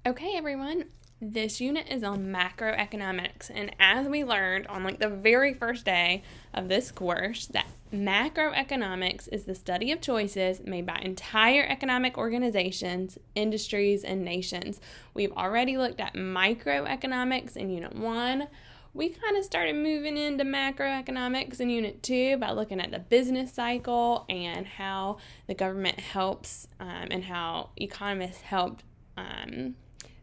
Okay, everyone, this unit is on macroeconomics, and as we learned on the very first day of this course, that macroeconomics is the study of choices made by entire economic organizations, industries, and nations. We've already looked at microeconomics in Unit 1. We kind of started moving into macroeconomics in Unit 2 by looking at the business cycle and how the government helps and how economists help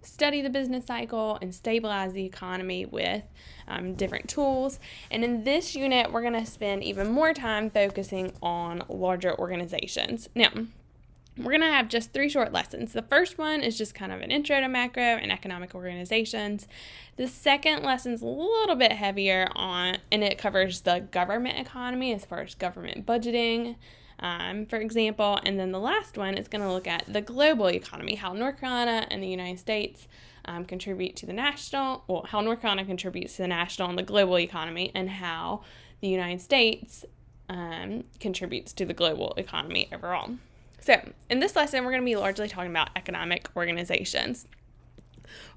study the business cycle and stabilize the economy with different tools. And in this unit, we're going to spend even more time focusing on larger organizations. Now, we're going to have just 3 short lessons. The first one is just kind of an intro to macro and economic organizations. The second lesson's a little bit heavier and it covers the government economy as far as government budgeting, for example. And then the last one is going to look at the global economy, how North Carolina and the United States contribute to the national, how North Carolina contributes to the national and the global economy, and how the United States contributes to the global economy overall. So, in this lesson, we're going to be largely talking about economic organizations.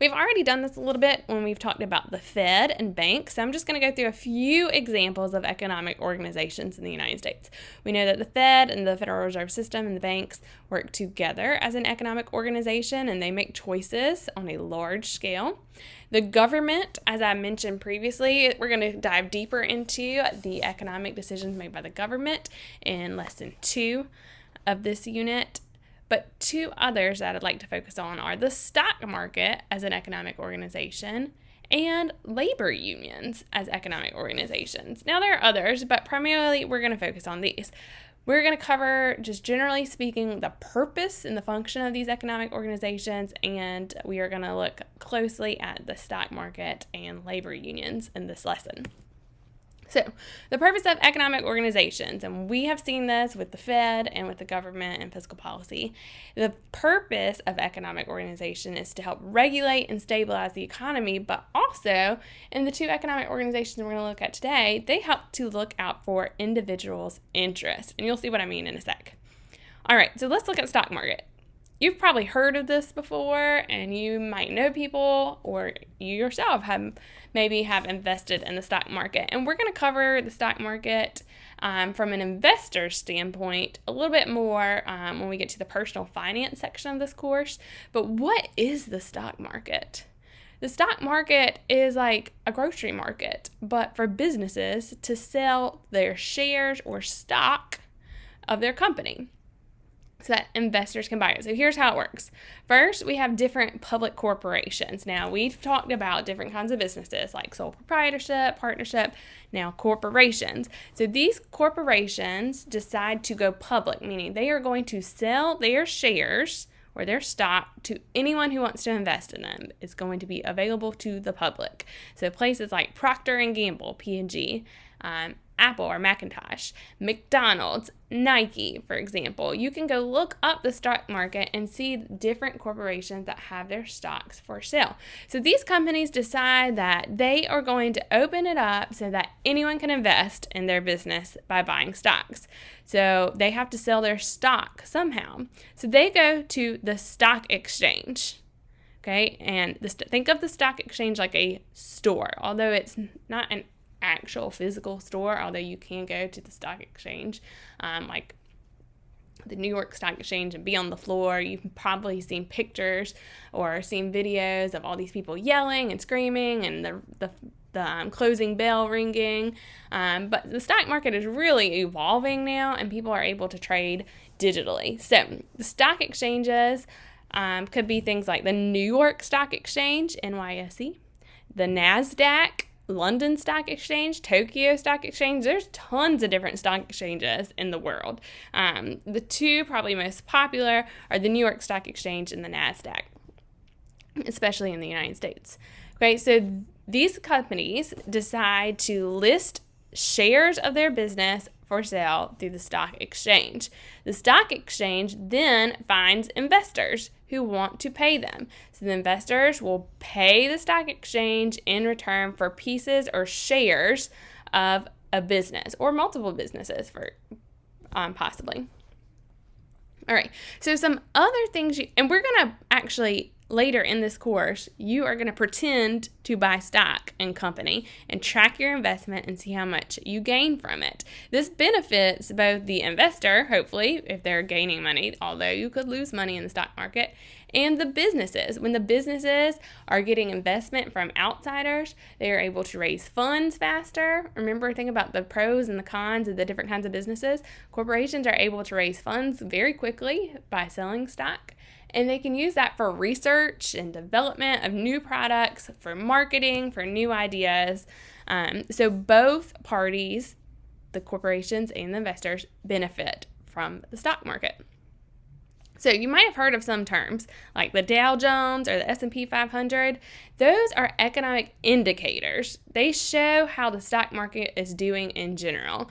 We've already done this a little bit when we've talked about the Fed and banks, so I'm just going to go through a few examples of economic organizations in the United States. We know that the Fed and the Federal Reserve System and the banks work together as an economic organization, and they make choices on a large scale. The government, as I mentioned previously, we're going to dive deeper into the economic decisions made by the government in Lesson 2 of this unit. But 2 others that I'd like to focus on are the stock market as an economic organization and labor unions as economic organizations. Now, there are others, but primarily we're going to focus on these. We're going to cover, just generally speaking, the purpose and the function of these economic organizations, and we are going to look closely at the stock market and labor unions in this lesson. So, the purpose of economic organizations, and we have seen this with the Fed and with the government and fiscal policy. The purpose of economic organization is to help regulate and stabilize the economy, but also in the 2 economic organizations we're going to look at today, they help to look out for individuals' interests, and you'll see what I mean in a sec. All right, so let's look at the stock market. You've probably heard of this before, and you might know people, or you yourself maybe have invested in the stock market. And we're going to cover the stock market from an investor's standpoint a little bit more when we get to the personal finance section of this course. But what is the stock market? The stock market is like a grocery market, but for businesses to sell their shares or stock of their company, so that investors can buy it. So here's how it works. First, we have different public corporations. Now, we've talked about different kinds of businesses like sole proprietorship, partnership, now corporations. So these corporations decide to go public, meaning they are going to sell their shares or their stock to anyone who wants to invest in them. It's going to be available to the public. So places like Procter & Gamble, P&G, Apple or Macintosh, McDonald's, Nike, for example. You can go look up the stock market and see different corporations that have their stocks for sale. So these companies decide that they are going to open it up so that anyone can invest in their business by buying stocks. So they have to sell their stock somehow. So they go to the stock exchange. Okay, and think of the stock exchange like a store, although it's not an actual physical store, although you can go to the stock exchange, like the New York Stock Exchange, and be on the floor. You've probably seen pictures or seen videos of all these people yelling and screaming and the closing bell ringing. But the stock market is really evolving now, and people are able to trade digitally. So the stock exchanges could be things like the New York Stock Exchange, NYSE, the NASDAQ, London Stock Exchange, Tokyo Stock Exchange. There's tons of different stock exchanges in the world. The 2 probably most popular are the New York Stock Exchange and the NASDAQ, especially in the United States. Okay, so these companies decide to list shares of their business for sale through the stock exchange. The stock exchange then finds investors who want to pay them. So the investors will pay the stock exchange in return for pieces or shares of a business or multiple businesses for possibly. All right, so some other things, and we're going to actually, later in this course, you are going to pretend to buy stock in company and track your investment and see how much you gain from it. This benefits both the investor, hopefully, if they're gaining money, although you could lose money in the stock market, and the businesses. When the businesses are getting investment from outsiders, they are able to raise funds faster. Remember, think about the pros and the cons of the different kinds of businesses. Corporations are able to raise funds very quickly by selling stock, and they can use that for research and development of new products, for marketing, for new ideas. So both parties, the corporations and the investors, benefit from the stock market. So you might have heard of some terms like the Dow Jones or the S&P 500. Those are economic indicators. They show how the stock market is doing in general.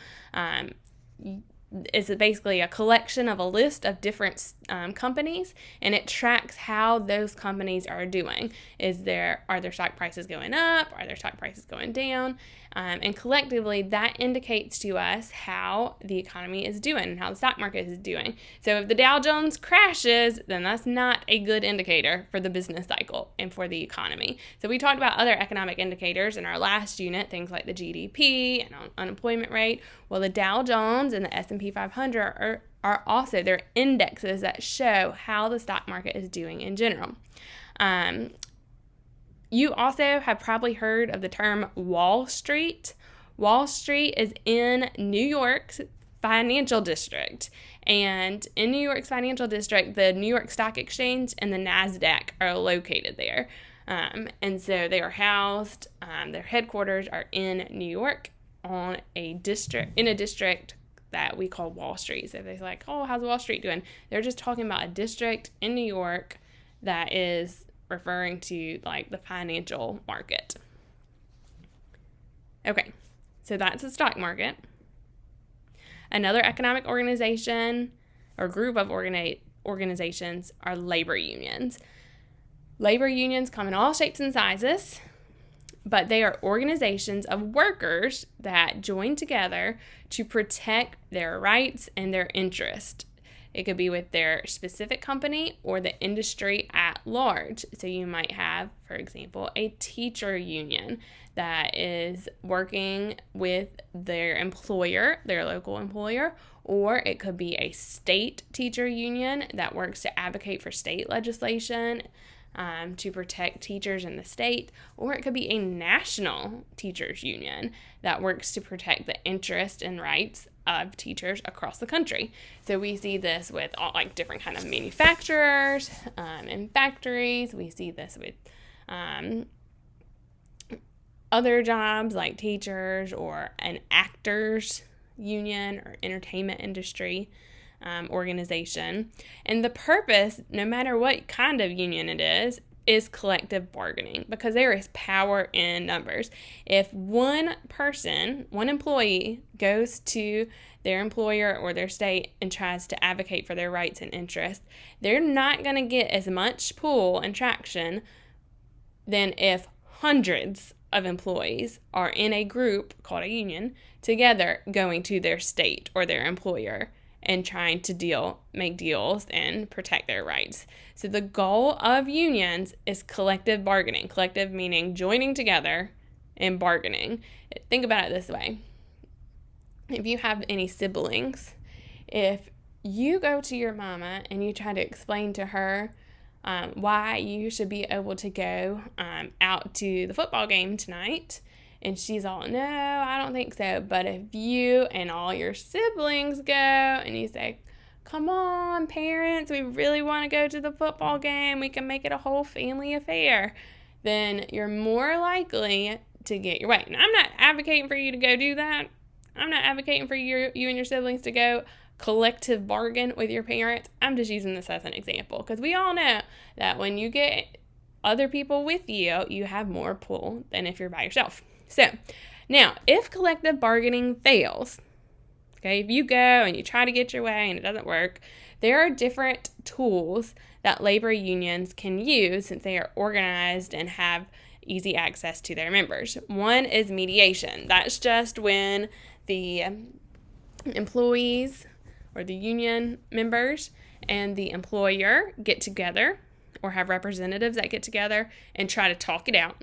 It's basically a collection of a list of different companies, and it tracks how those companies are doing. Are their stock prices going up? Are their stock prices going down? And collectively, that indicates to us how the economy is doing and how the stock market is doing. So if the Dow Jones crashes, then that's not a good indicator for the business cycle and for the economy. So we talked about other economic indicators in our last unit, things like the GDP and unemployment rate. Well, the Dow Jones and the S&P 500 are also, they're indexes that show how the stock market is doing in general. You also have probably heard of the term Wall Street. Wall Street is in New York's financial district. And in New York's financial district, the New York Stock Exchange and the NASDAQ are located there. And so they are housed, their headquarters are in New York in a district that we call Wall Street. So if they're like, oh, how's Wall Street doing? They're just talking about a district in New York that is referring to like the financial market. Okay, so that's the stock market. Another economic organization or group of organizations are labor unions. Labor unions come in all shapes and sizes, but they are organizations of workers that join together to protect their rights and their interests. It could be with their specific company or the industry at large. So you might have, for example, a teacher union that is working with their employer, their local employer, or it could be a state teacher union that works to advocate for state legislation to protect teachers in the state, or it could be a national teachers union that works to protect the interests and rights of teachers across the country. So we see this with all like different kind of manufacturers and factories. We see this with other jobs like teachers or an actors union or entertainment industry organization. And the purpose, no matter what kind of union it is collective bargaining, because there is power in numbers. If one employee goes to their employer or their state and tries to advocate for their rights and interests, they're not going to get as much pull and traction than if hundreds of employees are in a group called a union together going to their state or their employer and trying to make deals and protect their rights. So the goal of unions is collective bargaining. Collective meaning joining together and bargaining. Think about it this way. If you have any siblings, if you go to your mama and you try to explain to her why you should be able to go out to the football game tonight, and she's all, no, I don't think so. But if you and all your siblings go and you say, come on, parents, we really want to go to the football game, we can make it a whole family affair, then you're more likely to get your way. Now, I'm not advocating for you to go do that. I'm not advocating for you and your siblings to go collective bargain with your parents. I'm just using this as an example because we all know that when you get other people with you, you have more pull than if you're by yourself. So now, if collective bargaining fails, okay, if you go and you try to get your way and it doesn't work, there are different tools that labor unions can use since they are organized and have easy access to their members. One is mediation. That's just when the employees or the union members and the employer get together or have representatives that get together and try to talk it out.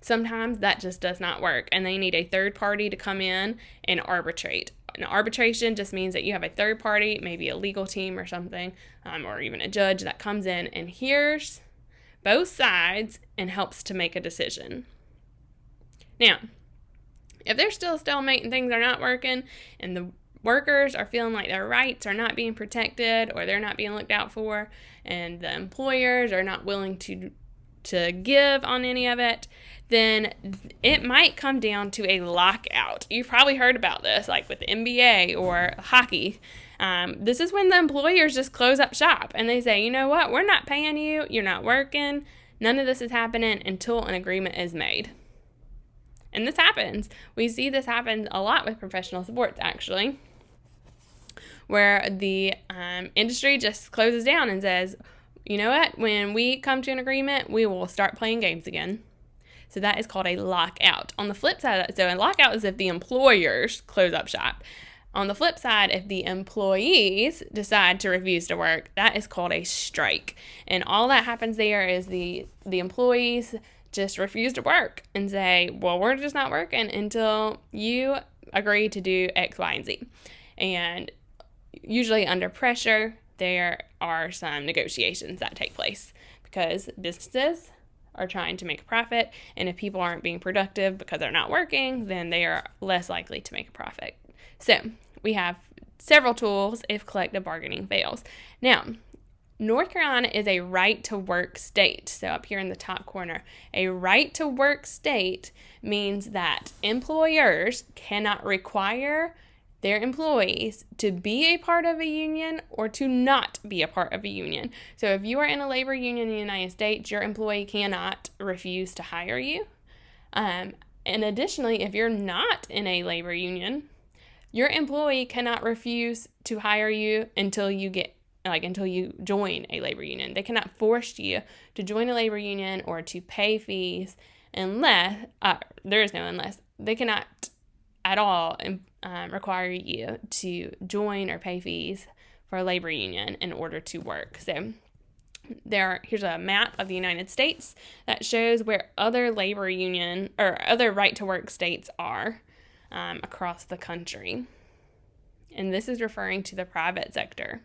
Sometimes that just does not work, and they need a third party to come in and arbitrate. And arbitration just means that you have a third party, maybe a legal team or something, or even a judge that comes in and hears both sides and helps to make a decision. Now, if there's still a stalemate and things are not working and the workers are feeling like their rights are not being protected or they're not being looked out for and the employers are not willing to give on any of it, then it might come down to a lockout. You've probably heard about this, like with the NBA or hockey. This is when the employers just close up shop and they say, you know what, we're not paying you, you're not working, none of this is happening until an agreement is made. And this happens. We see this happen a lot with professional sports, actually, where the industry just closes down and says, you know what, when we come to an agreement, we will start playing games again. So that is called a lockout. On the flip side of that, so a lockout is if the employers close up shop. On the flip side, if the employees decide to refuse to work, that is called a strike. And all that happens there is the employees just refuse to work and say, well, we're just not working until you agree to do X, Y, and Z. And usually under pressure, there are some negotiations that take place because businesses are trying to make a profit, and if people aren't being productive because they're not working, then they are less likely to make a profit. So we have several tools if collective bargaining fails. Now, North Carolina is a right-to-work state. So up here in the top corner, a right-to-work state means that employers cannot require their employees to be a part of a union or to not be a part of a union. So if you are in a labor union in the United States, your employee cannot refuse to hire you. And additionally, if you're not in a labor union, your employee cannot refuse to hire you until you join a labor union. They cannot force you to join a labor union or to pay fees unless, there is no unless, they cannot at all require you to join or pay fees for a labor union in order to work. So here's a map of the United States that shows where other labor union or other right-to-work states are across the country. And this is referring to the private sector.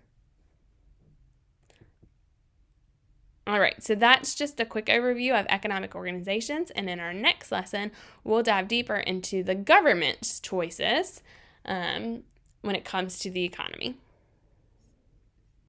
All right, so that's just a quick overview of economic organizations, and in our next lesson, we'll dive deeper into the government's choices when it comes to the economy.